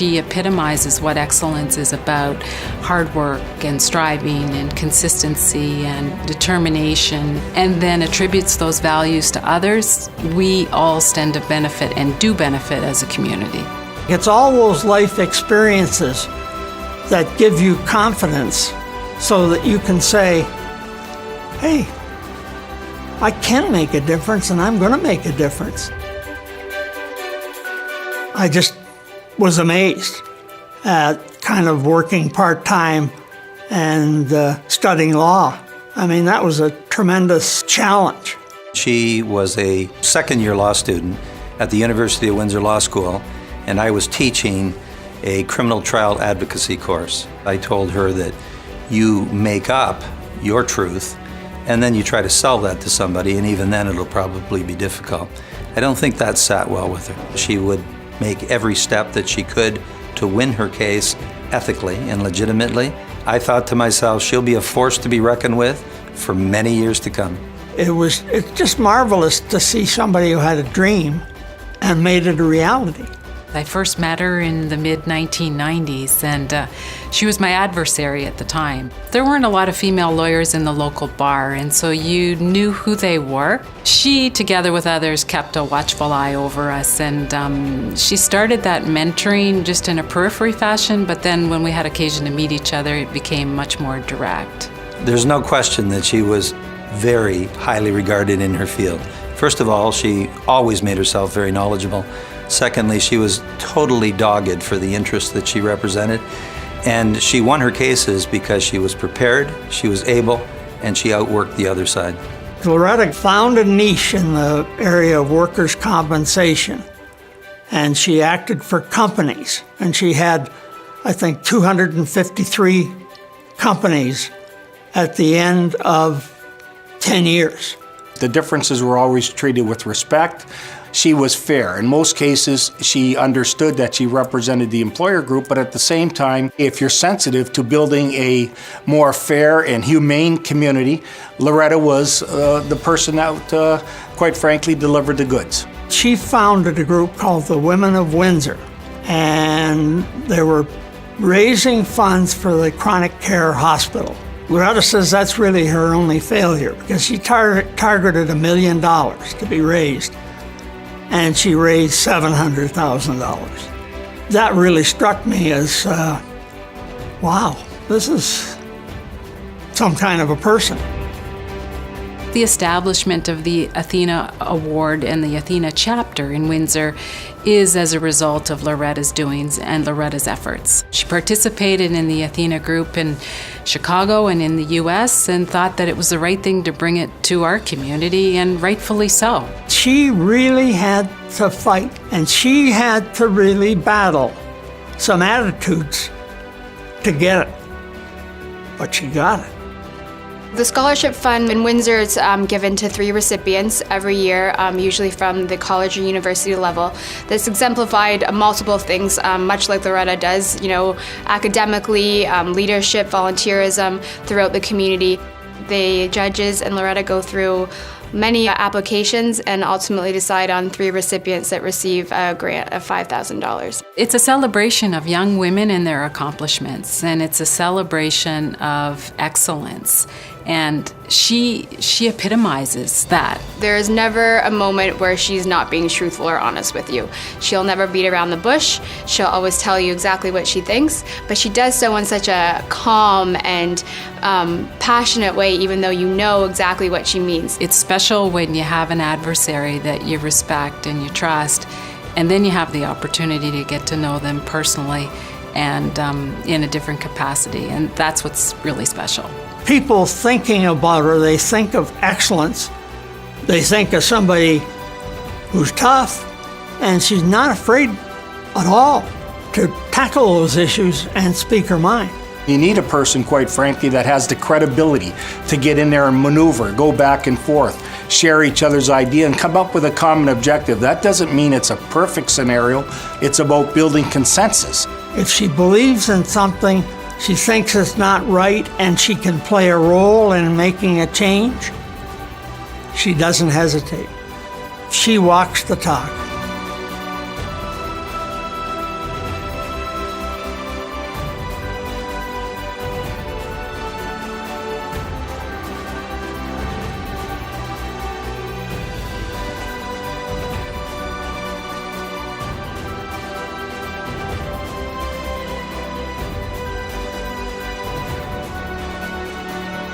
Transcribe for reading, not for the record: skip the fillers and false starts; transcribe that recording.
she epitomizes what excellence is about: hard work and striving and consistency and determination, and then attributes those values to others. We all stand to benefit and do benefit as a community. It's all those life experiences that give you confidence so that you can say, hey, I can make a difference and I'm going to make a difference. I just was amazed at kind of working part-time and studying law. I mean, that was a tremendous challenge. She was a second-year law student at the University of Windsor Law School, and I was teaching a criminal trial advocacy course. I told her that you make up your truth and then you try to sell that to somebody, and even then it'll probably be difficult. I don't think that sat well with her. She would make every step that she could to win her case ethically and legitimately. I thought to myself, she'll be a force to be reckoned with for many years to come. It's just marvelous to see somebody who had a dream and made it a reality. I first met her in the mid-1990s, and she was my adversary at the time. There weren't a lot of female lawyers in the local bar, and so you knew who they were. She, together with others, kept a watchful eye over us, and she started that mentoring just in a periphery fashion, but then when we had occasion to meet each other, it became much more direct. There's no question that she was very highly regarded in her field. First of all, she always made herself very knowledgeable. Secondly, she was totally dogged for the interests that she represented, and she won her cases because she was prepared, she was able, and she outworked the other side. Loretta found a niche in the area of workers' compensation, and she acted for companies, and she had, I think, 253 companies at the end of 10 years. The differences were always treated with respect. She was fair. In most cases, she understood that she represented the employer group, but at the same time, if you're sensitive to building a more fair and humane community, Loretta was the person that, quite frankly, delivered the goods. She founded a group called the Women of Windsor, and they were raising funds for the chronic care hospital. Loretta says that's really her only failure, because she targeted $1 million to be raised, and she raised $700,000. That really struck me as, wow, this is some kind of a person. The establishment of the ATHENA Award and the ATHENA chapter in Windsor is as a result of Loretta's doings and Loretta's efforts. She participated in the ATHENA group in Chicago and in the U.S. and thought that it was the right thing to bring it to our community, and rightfully so. She really had to fight, and she had to really battle some attitudes to get it, but she got it. The scholarship fund in Windsor is given to 3 recipients every year, usually from the college or university level. This exemplified multiple things, much like Loretta does, academically, leadership, volunteerism throughout the community. The judges and Loretta go through many applications and ultimately decide on 3 recipients that receive a grant of $5,000. It's a celebration of young women and their accomplishments, and it's a celebration of excellence. And she epitomizes that. There is never a moment where she's not being truthful or honest with you. She'll never beat around the bush. She'll always tell you exactly what she thinks, but she does so in such a calm and passionate way, even though you know exactly what she means. It's special when you have an adversary that you respect and you trust, and then you have the opportunity to get to know them personally and in a different capacity, and that's what's really special. People thinking about her, they think of excellence. They think of somebody who's tough, and she's not afraid at all to tackle those issues and speak her mind. You need a person, quite frankly, that has the credibility to get in there and maneuver, go back and forth, share each other's idea, and come up with a common objective. That doesn't mean it's a perfect scenario. It's about building consensus. If she believes in something, she thinks it's not right, and she can play a role in making a change, she doesn't hesitate. She walks the talk.